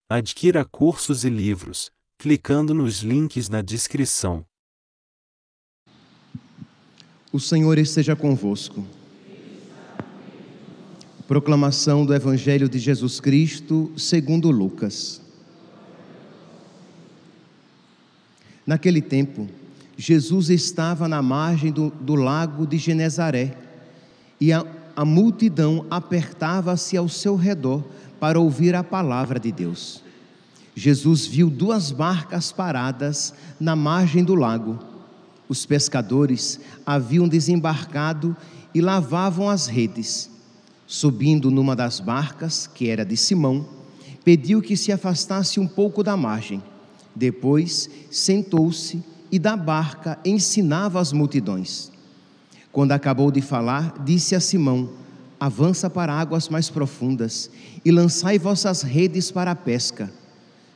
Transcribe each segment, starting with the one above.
Adquira cursos e livros, clicando nos links na descrição. O Senhor esteja convosco. Proclamação do Evangelho de Jesus Cristo segundo Lucas. Naquele tempo, Jesus estava na margem do lago de Genezaré e a multidão apertava-se ao seu redor para ouvir a palavra de Deus. Jesus viu 2 barcas paradas na margem do lago. Os pescadores haviam desembarcado e lavavam as redes. Subindo numa das barcas, que era de Simão, pediu que se afastasse um pouco da margem. Depois sentou-se e da barca ensinava as multidões. Quando acabou de falar, disse a Simão: avança para águas mais profundas e lançai vossas redes para a pesca.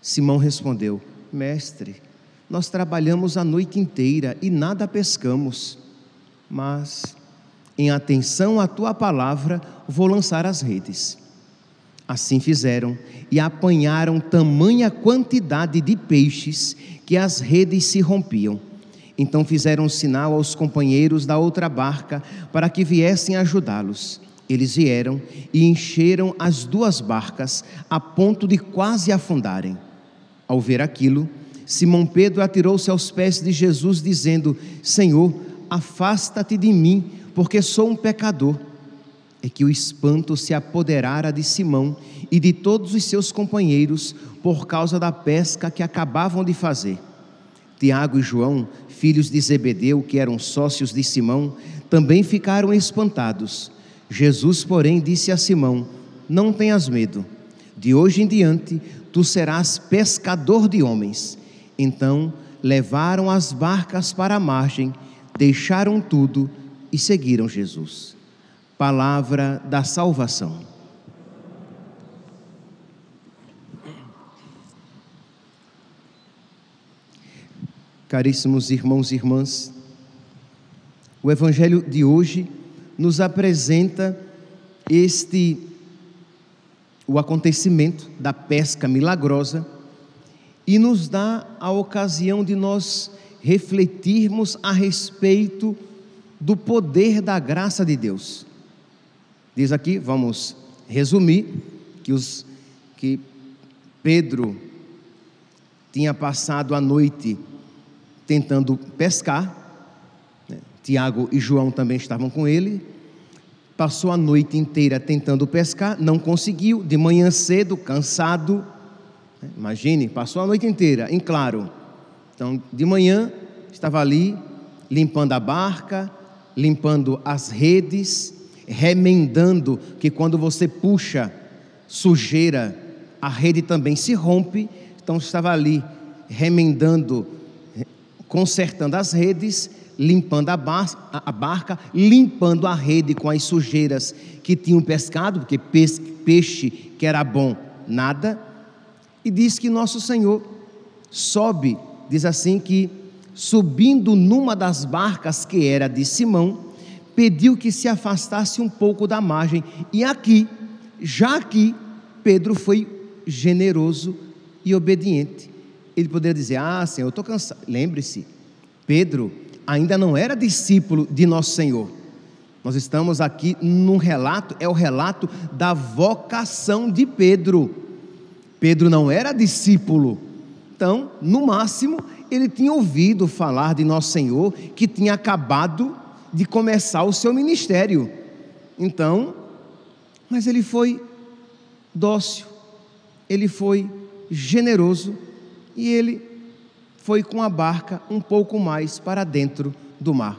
Simão respondeu: Mestre, nós trabalhamos a noite inteira e nada pescamos, mas em atenção à tua palavra vou lançar as redes. Assim fizeram e apanharam tamanha quantidade de peixes que as redes se rompiam. Então fizeram sinal aos companheiros da outra barca para que viessem ajudá-los. Eles vieram e encheram as 2 barcas a ponto de quase afundarem. Ao ver aquilo, Simão Pedro atirou-se aos pés de Jesus, dizendo: Senhor, afasta-te de mim, porque sou um pecador. É que o espanto se apoderara de Simão e de todos os seus companheiros por causa da pesca que acabavam de fazer. Tiago e João, filhos de Zebedeu, que eram sócios de Simão, também ficaram espantados. Jesus, porém, disse a Simão: não tenhas medo, de hoje em diante tu serás pescador de homens. Então levaram as barcas para a margem, deixaram tudo e seguiram Jesus. Palavra da salvação. Caríssimos irmãos e irmãs, o Evangelho de hoje nos apresenta o acontecimento da pesca milagrosa e nos dá a ocasião de nós refletirmos a respeito do poder da graça de Deus. Diz aqui, vamos resumir, que Pedro tinha passado a noite tentando pescar, Tiago e João também estavam com ele, passou a noite inteira tentando pescar, não conseguiu, de manhã cedo, cansado, imagine, passou a noite inteira, em claro, então de manhã estava ali, limpando a barca, limpando as redes, remendando, que quando você puxa sujeira, a rede também se rompe, então estava ali, remendando, consertando as redes, limpando a barca, limpando a rede com as sujeiras que tinham pescado, porque peixe que era bom, nada. E diz que nosso Senhor sobe, diz assim que subindo numa das barcas que era de Simão, pediu que se afastasse um pouco da margem. E aqui, Pedro foi generoso e obediente. Ele poderia dizer: Senhor, eu estou cansado. Lembre-se, Pedro ainda não era discípulo de nosso Senhor. Nós estamos aqui num relato, é o relato da vocação de Pedro. Pedro não era discípulo, então, no máximo, ele tinha ouvido falar de nosso Senhor, que tinha acabado de começar o seu ministério. Então, mas ele foi dócil, ele foi generoso, e ele foi com a barca um pouco mais para dentro do mar.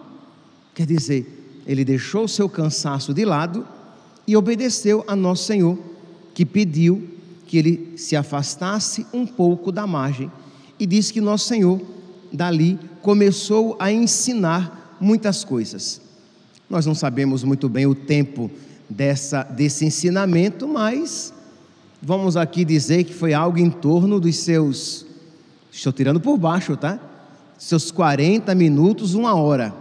Quer dizer, ele deixou o seu cansaço de lado e obedeceu a nosso Senhor, que pediu que ele se afastasse um pouco da margem. E diz que nosso Senhor, dali, começou a ensinar muitas coisas. Nós não sabemos muito bem o tempo desse ensinamento, mas vamos aqui dizer que foi algo em torno dos seus... Estou tirando por baixo, tá? Seus 40 minutos, 1 hora,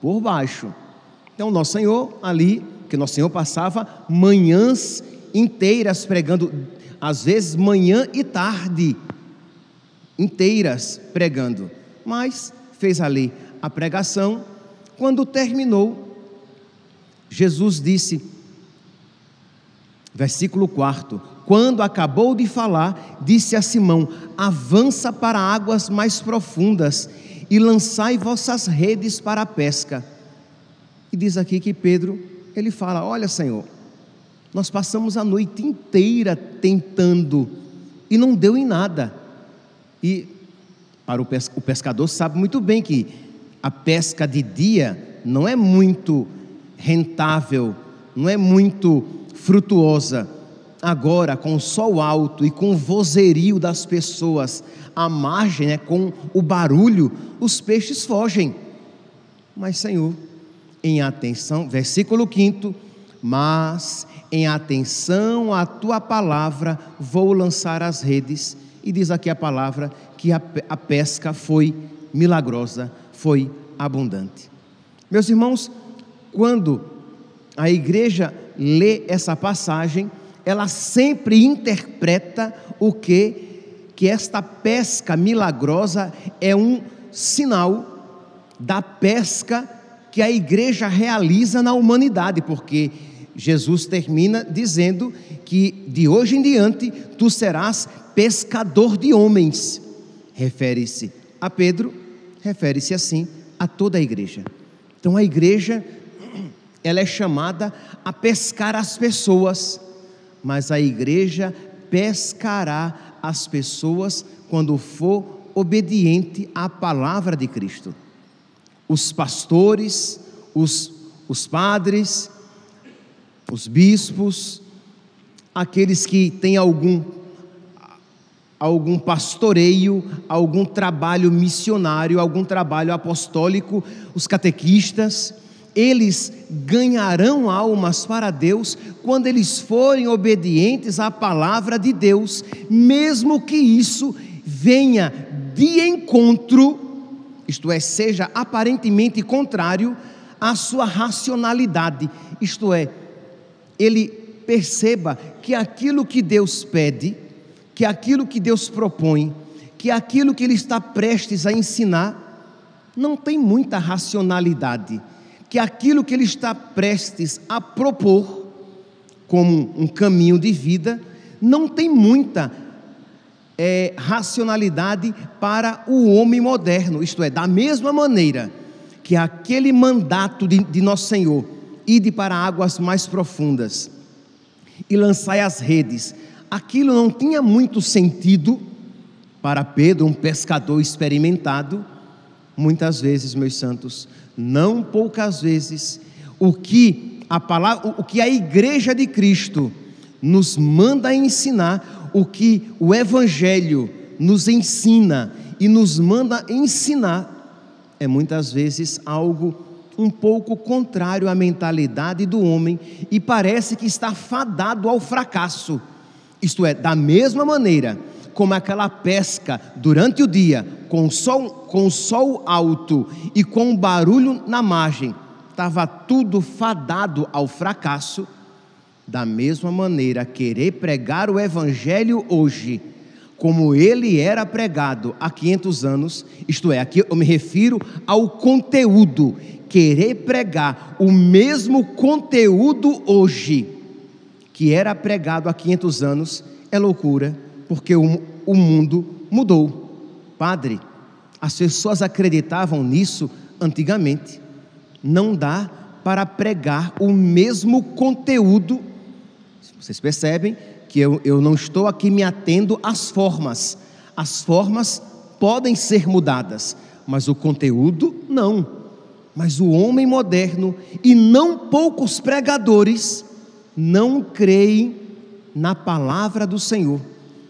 por baixo. Então, nosso Senhor ali, que nosso Senhor passava manhãs inteiras pregando às vezes manhã e tarde inteiras pregando, mas fez ali a pregação. Quando terminou, Jesus disse, versículo 4: quando acabou de falar, disse a Simão: avança para águas mais profundas e lançai vossas redes para a pesca. E diz aqui que Pedro, ele fala: olha, Senhor, nós passamos a noite inteira tentando e não deu em nada. E para o pescador sabe muito bem que a pesca de dia não é muito rentável, não é muito frutuosa. Agora, com o sol alto e com o vozerio das pessoas à margem, com o barulho, os peixes fogem. Mas, Senhor, em atenção, versículo 5: mas em atenção à tua palavra vou lançar as redes. E diz aqui a palavra que a pesca foi milagrosa, foi abundante. Meus irmãos, quando a igreja lê essa passagem, ela sempre interpreta o que esta pesca milagrosa é um sinal da pesca que a igreja realiza na humanidade, porque Jesus termina dizendo que de hoje em diante tu serás pescador de homens. Refere-se a Pedro, refere-se assim a toda a igreja. Então a igreja, ela é chamada a pescar as pessoas, mas a igreja pescará as pessoas quando for obediente à palavra de Cristo. Os pastores, os padres, os bispos, aqueles que têm algum pastoreio, algum trabalho missionário, algum trabalho apostólico, os catequistas, eles ganharão almas para Deus quando eles forem obedientes à palavra de Deus, mesmo que isso venha de encontro, isto é, seja aparentemente contrário à sua racionalidade, isto é, ele perceba que aquilo que Deus pede, que aquilo que Deus propõe, que aquilo que ele está prestes a ensinar, não tem muita racionalidade, que aquilo que ele está prestes a propor como um caminho de vida, não tem muita racionalidade para o homem moderno. Isto é, da mesma maneira que aquele mandato de nosso Senhor, ide para águas mais profundas e lançai as redes, aquilo não tinha muito sentido para Pedro, um pescador experimentado. Muitas vezes, meus santos, não poucas vezes, o que a igreja de Cristo nos manda ensinar, o que o Evangelho nos ensina e nos manda ensinar, é muitas vezes algo um pouco contrário à mentalidade do homem e parece que está fadado ao fracasso. Isto é, da mesma maneira como aquela pesca durante o dia, com o sol alto e com o barulho na margem, estava tudo fadado ao fracasso. Da mesma maneira, querer pregar o Evangelho hoje, como ele era pregado há 500 anos, isto é, aqui eu me refiro ao conteúdo, querer pregar o mesmo conteúdo hoje, que era pregado há 500 anos, é loucura, porque o mundo mudou. Padre, as pessoas acreditavam nisso antigamente. Não dá para pregar o mesmo conteúdo. Vocês percebem que eu não estou aqui me atendo às formas. As formas podem ser mudadas, mas o conteúdo não. Mas o homem moderno, e não poucos pregadores, não creem na palavra do Senhor,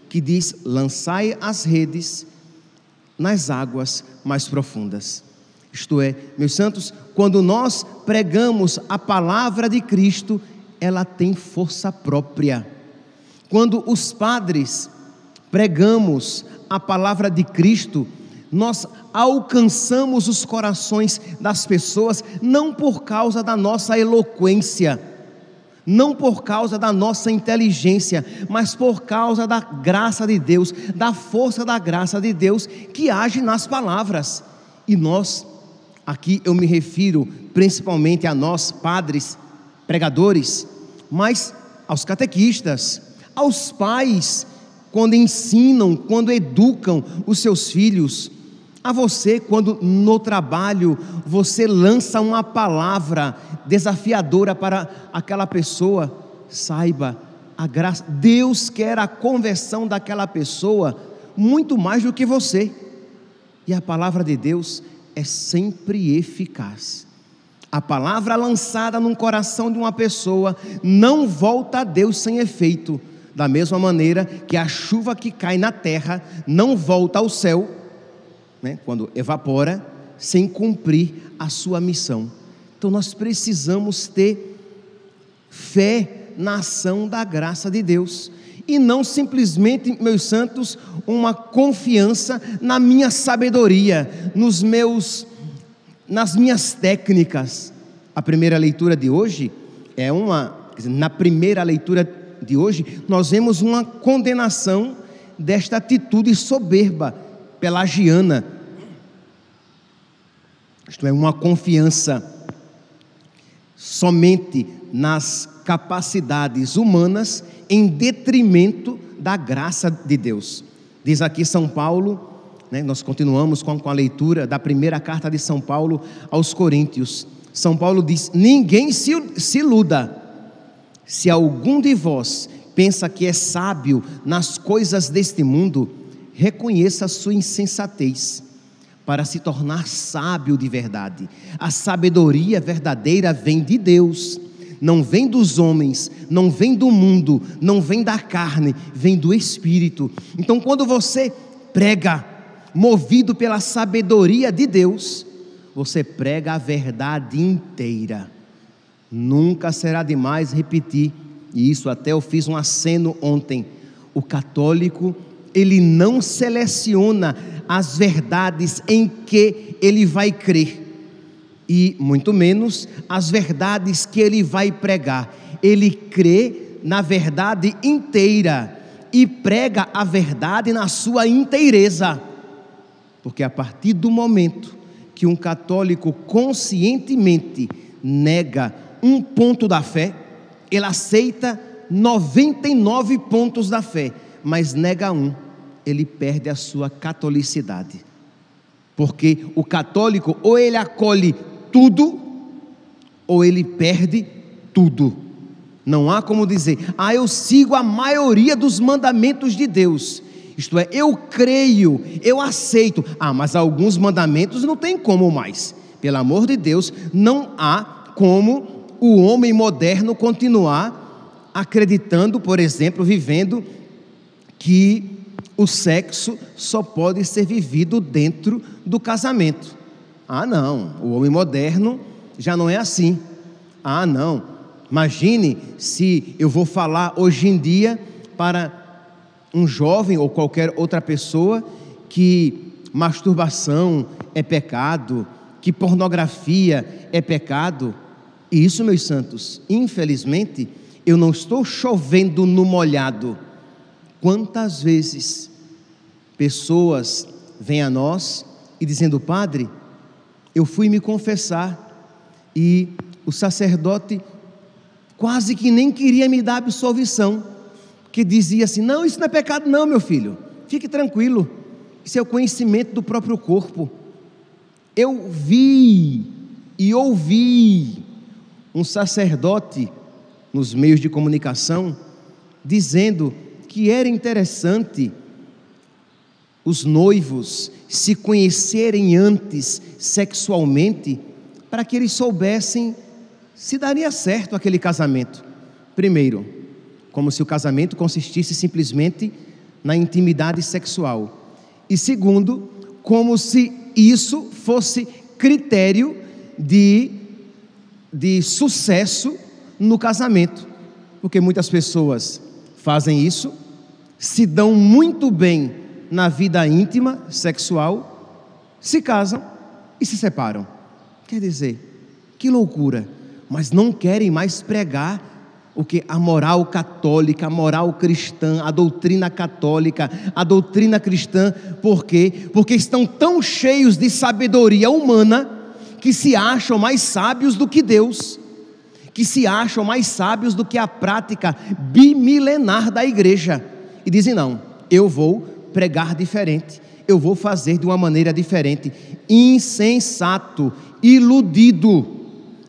que diz: lançai as redes nas águas mais profundas. Isto é, meus santos, quando nós pregamos a palavra de Cristo, ela tem força própria. Quando os padres pregamos a palavra de Cristo, nós alcançamos os corações das pessoas, não por causa da nossa eloquência, não por causa da nossa inteligência, mas por causa da graça de Deus, da força da graça de Deus que age nas palavras. E nós, aqui eu me refiro principalmente a nós, padres, pregadores, mas aos catequistas, aos pais, quando ensinam, quando educam os seus filhos, a você, quando no trabalho você lança uma palavra desafiadora para aquela pessoa, saiba, a graça, Deus quer a conversão daquela pessoa muito mais do que você, e a palavra de Deus é sempre eficaz. A palavra lançada no coração de uma pessoa não volta a Deus sem efeito, da mesma maneira que a chuva que cai na terra não volta ao céu, quando evapora, sem cumprir a sua missão. Então nós precisamos ter fé na ação da graça de Deus, e não simplesmente, meus santos, uma confiança na minha sabedoria, nas minhas técnicas. A primeira leitura de hoje na primeira leitura de hoje, nós vemos uma condenação desta atitude soberba, pelagiana, isto é, uma confiança somente nas capacidades humanas em detrimento da graça de Deus. Diz aqui São Paulo, nós continuamos com a leitura da primeira carta de São Paulo aos Coríntios. São Paulo diz: ninguém se iluda, se algum de vós pensa que é sábio nas coisas deste mundo, reconheça a sua insensatez, para se tornar sábio de verdade. A sabedoria verdadeira vem de Deus, não vem dos homens, não vem do mundo, não vem da carne, vem do Espírito. Então, quando você prega, movido pela sabedoria de Deus, você prega a verdade inteira. Nunca será demais repetir, e isso até eu fiz um aceno ontem: o católico, ele não seleciona as verdades em que ele vai crer, e muito menos as verdades que ele vai pregar. Ele crê na verdade inteira e prega a verdade na sua inteireza, porque a partir do momento que um católico conscientemente nega um ponto da fé, ele aceita 99 pontos da fé, mas nega um, ele perde a sua catolicidade. Porque o católico, ou ele acolhe tudo, ou ele perde tudo. Não há como dizer: eu sigo a maioria dos mandamentos de Deus, isto é, eu creio, eu aceito, mas alguns mandamentos não tem como mais. Pelo amor de Deus, não há como o homem moderno continuar acreditando, por exemplo, vivendo que o sexo só pode ser vivido dentro do casamento. Não, o homem moderno já não é assim. Não, imagine se eu vou falar hoje em dia para um jovem ou qualquer outra pessoa que masturbação é pecado, que pornografia é pecado. E isso, meus santos, infelizmente, eu não estou chovendo no molhado. Quantas vezes pessoas vêm a nós e dizendo: padre, eu fui me confessar e o sacerdote quase que nem queria me dar absolvição, que dizia assim: não, isso não é pecado não, meu filho, fique tranquilo, isso é o conhecimento do próprio corpo. Eu vi e ouvi um sacerdote nos meios de comunicação dizendo que era interessante os noivos se conhecerem antes sexualmente, para que eles soubessem se daria certo aquele casamento. Primeiro, como se o casamento consistisse simplesmente na intimidade sexual, e segundo, como se isso fosse critério de sucesso no casamento, porque muitas pessoas fazem isso, se dão muito bem na vida íntima, sexual, se casam e se separam. Quer dizer, que loucura, mas não querem mais pregar Porque a moral católica, a moral cristã, a doutrina católica, a doutrina cristã, por quê? Porque estão tão cheios de sabedoria humana que se acham mais sábios do que Deus, que se acham mais sábios do que a prática bimilenar da igreja, e dizem: não, eu vou pregar diferente, eu vou fazer de uma maneira diferente. Insensato, iludido.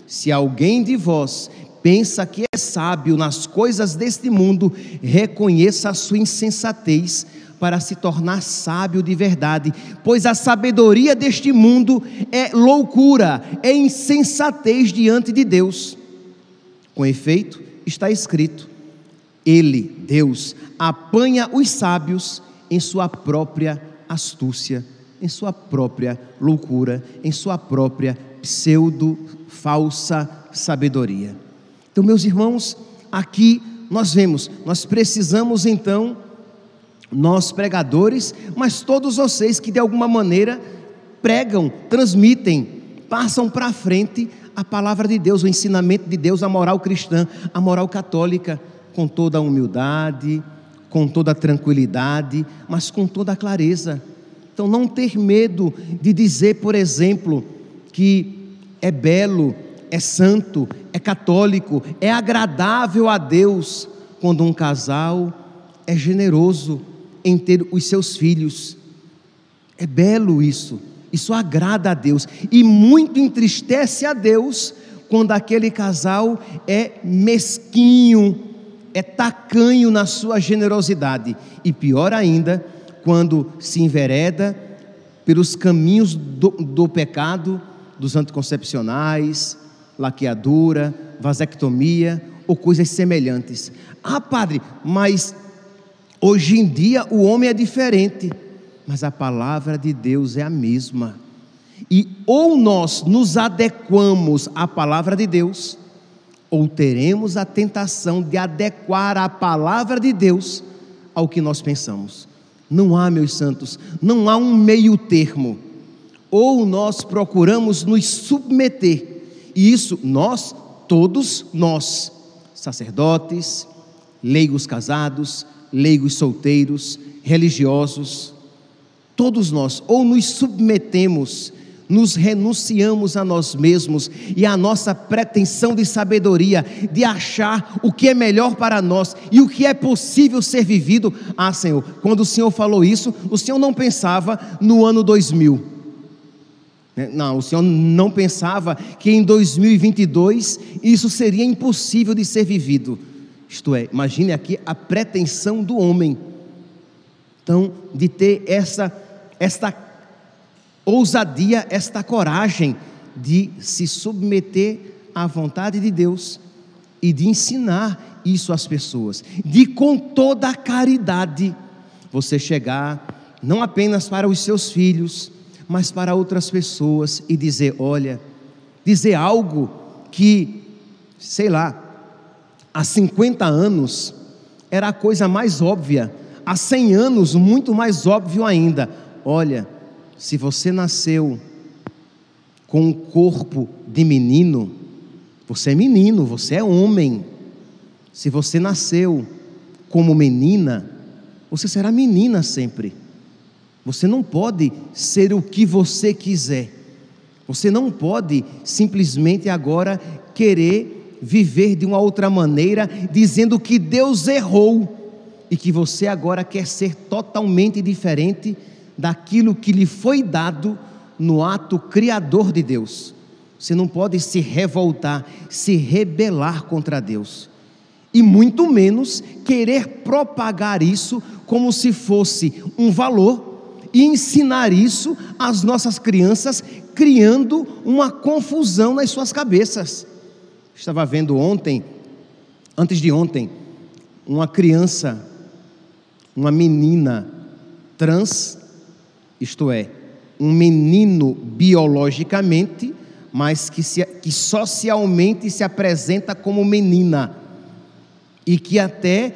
Se alguém de vós pensa que é sábio nas coisas deste mundo, reconheça a sua insensatez para se tornar sábio de verdade, pois a sabedoria deste mundo é loucura, é insensatez diante de Deus. Com efeito, está escrito: Ele, Deus, apanha os sábios em sua própria astúcia, em sua própria loucura, em sua própria pseudo-falsa sabedoria. Então, meus irmãos, aqui nós vemos, nós precisamos então, nós pregadores, mas todos vocês que de alguma maneira pregam, transmitem, passam para frente a palavra de Deus, o ensinamento de Deus, a moral cristã, a moral católica, com toda a humildade, com toda a tranquilidade, mas com toda a clareza. Então, não ter medo de dizer, por exemplo, que é belo, é santo, é católico, é agradável a Deus quando um casal é generoso em ter os seus filhos. É belo isso agrada a Deus, e muito entristece a Deus quando aquele casal é mesquinho, é tacanho na sua generosidade, e pior ainda, quando se envereda pelos caminhos do pecado, dos anticoncepcionais, laqueadura, vasectomia ou coisas semelhantes. Ah, padre, mas hoje em dia o homem é diferente. Mas a palavra de Deus é a mesma. E ou nós nos adequamos à palavra de Deus, ou teremos a tentação de adequar a palavra de Deus ao que nós pensamos. Não há, meus santos, não há um meio termo. Ou nós procuramos nos submeter, e isso nós, todos nós, sacerdotes, leigos casados, leigos solteiros, religiosos, todos nós, ou nos submetemos, nos renunciamos a nós mesmos e à nossa pretensão de sabedoria, de achar o que é melhor para nós e o que é possível ser vivido. Ah, Senhor, quando o Senhor falou isso, o Senhor não pensava no ano 2000. Não, o Senhor não pensava que em 2022 isso seria impossível de ser vivido. Isto é, imagine aqui a pretensão do homem. Então, de ter esta ousadia, esta coragem de se submeter à vontade de Deus e de ensinar isso às pessoas, de com toda a caridade você chegar não apenas para os seus filhos, mas para outras pessoas e dizer: olha, dizer algo que, sei lá, há 50 anos era a coisa mais óbvia, há 100 anos muito mais óbvio ainda. Olha, se você nasceu com um corpo de menino, você é menino, você é homem. Se você nasceu como menina, você será menina sempre. Você não pode ser o que você quiser. Você não pode simplesmente agora querer viver de uma outra maneira, dizendo que Deus errou e que você agora quer ser totalmente diferente daquilo que lhe foi dado no ato criador de Deus. Você não pode se revoltar, se rebelar contra Deus, e muito menos querer propagar isso como se fosse um valor e ensinar isso às nossas crianças, criando uma confusão nas suas cabeças. Estava vendo antes de ontem, uma criança, uma menina trans, isto é, um menino biologicamente, mas que socialmente se apresenta como menina, e que até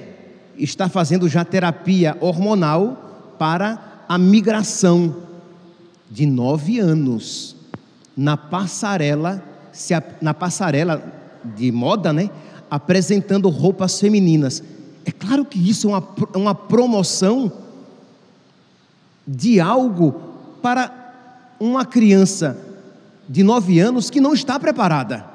está fazendo já terapia hormonal para a migração, de 9 na passarela de moda, né? apresentando roupas femininas. É claro que isso é uma promoção de algo para uma criança de 9 anos que não está preparada.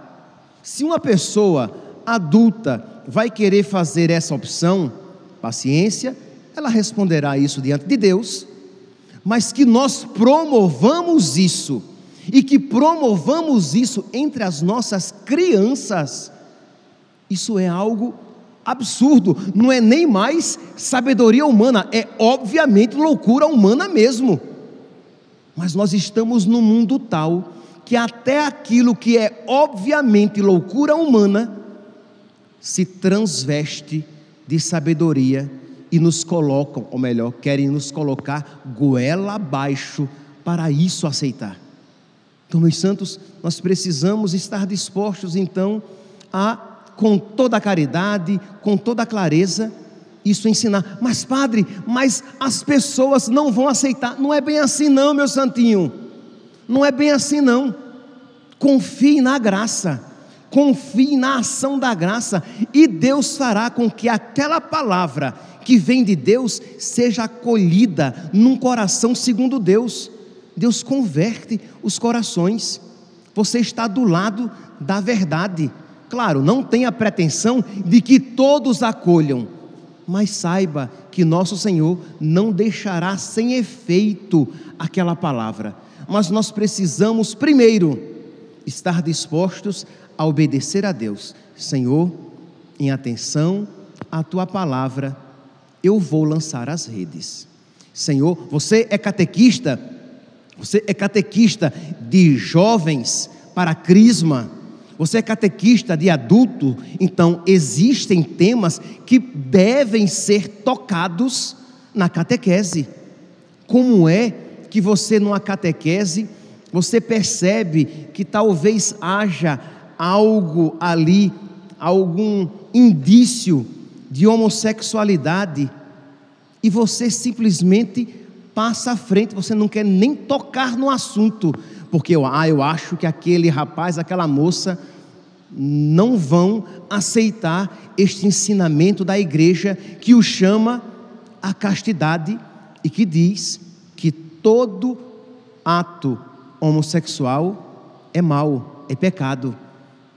Se uma pessoa adulta vai querer fazer essa opção, paciência, ela responderá isso diante de Deus, mas que nós promovamos isso, e que promovamos isso entre as nossas crianças, isso é algo absurdo, não é nem mais sabedoria humana, é obviamente loucura humana mesmo. Mas nós estamos num mundo tal que até aquilo que é obviamente loucura humana se transveste de sabedoria e nos colocam, ou melhor, querem nos colocar goela abaixo para isso aceitar. Então, meus santos, nós precisamos estar dispostos então a, com toda a caridade, com toda a clareza, isso ensinar. Mas padre, mas as pessoas não vão aceitar. Não é bem assim não, meu santinho, não é bem assim não. Confie na graça, confie na ação da graça, e Deus fará com que aquela palavra que vem de Deus seja acolhida num coração segundo Deus. Deus converte os corações. Você está do lado da verdade. Claro, não tenha pretensão de que todos acolham, mas saiba que nosso Senhor não deixará sem efeito aquela palavra. Mas nós precisamos primeiro estar dispostos a obedecer a Deus. Senhor, em atenção à tua palavra, eu vou lançar as redes. Senhor, você é catequista de jovens para crisma, você é catequista de adulto, então existem temas que devem ser tocados na catequese. Como é que você numa catequese, você percebe que talvez haja algo ali, algum indício de homossexualidade, e você simplesmente passa à frente, você não quer nem tocar no assunto, porque eu acho que aquele rapaz, aquela moça não vão aceitar este ensinamento da igreja que o chama a castidade e que diz que todo ato homossexual é mau, é pecado.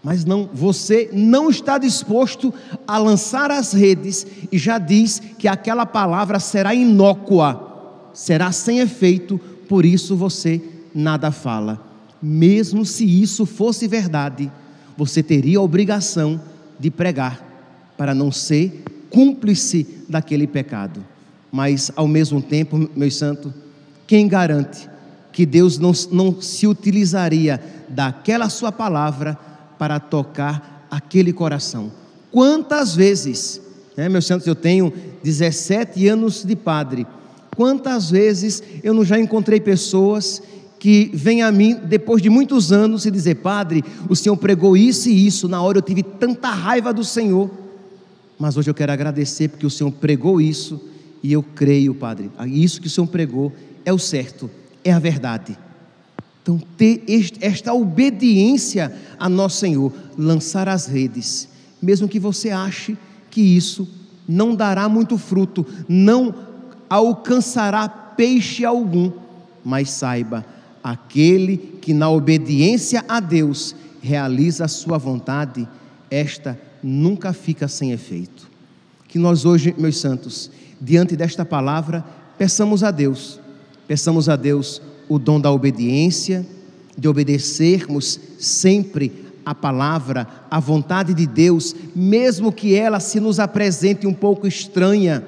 Mas não, você não está disposto a lançar as redes e já diz que aquela palavra será inócua, será sem efeito, por isso você nada fala. Mesmo se isso fosse verdade, você teria a obrigação de pregar, para não ser cúmplice daquele pecado. Mas ao mesmo tempo, meus santos, quem garante que Deus não se utilizaria daquela sua palavra para tocar aquele coração? Quantas vezes, meus santos, eu tenho 17 anos de padre, quantas vezes eu não já encontrei pessoas que vêm a mim depois de muitos anos e dizer: padre, o senhor pregou isso e isso, na hora eu tive tanta raiva do Senhor, mas hoje eu quero agradecer porque o senhor pregou isso e eu creio, padre, isso que o senhor pregou é o certo, é a verdade. Então, ter esta obediência a nosso Senhor, lançar as redes, mesmo que você ache que isso não dará muito fruto, não alcançará peixe algum, mas saiba, aquele que na obediência a Deus realiza a sua vontade, esta nunca fica sem efeito. Que nós hoje, meus santos, diante desta palavra, peçamos a Deus o dom da obediência, de obedecermos sempre a palavra, a vontade de Deus, mesmo que ela se nos apresente um pouco estranha,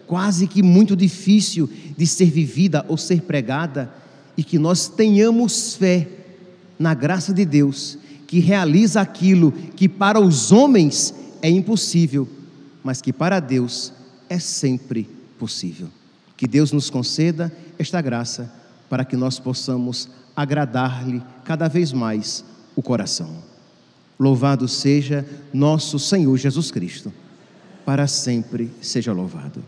quase que muito difícil de ser vivida ou ser pregada, e que nós tenhamos fé na graça de Deus, que realiza aquilo que para os homens é impossível, mas que para Deus é sempre possível. Que Deus nos conceda esta graça, para que nós possamos agradar-lhe cada vez mais o coração. Louvado seja nosso Senhor Jesus Cristo, para sempre seja louvado.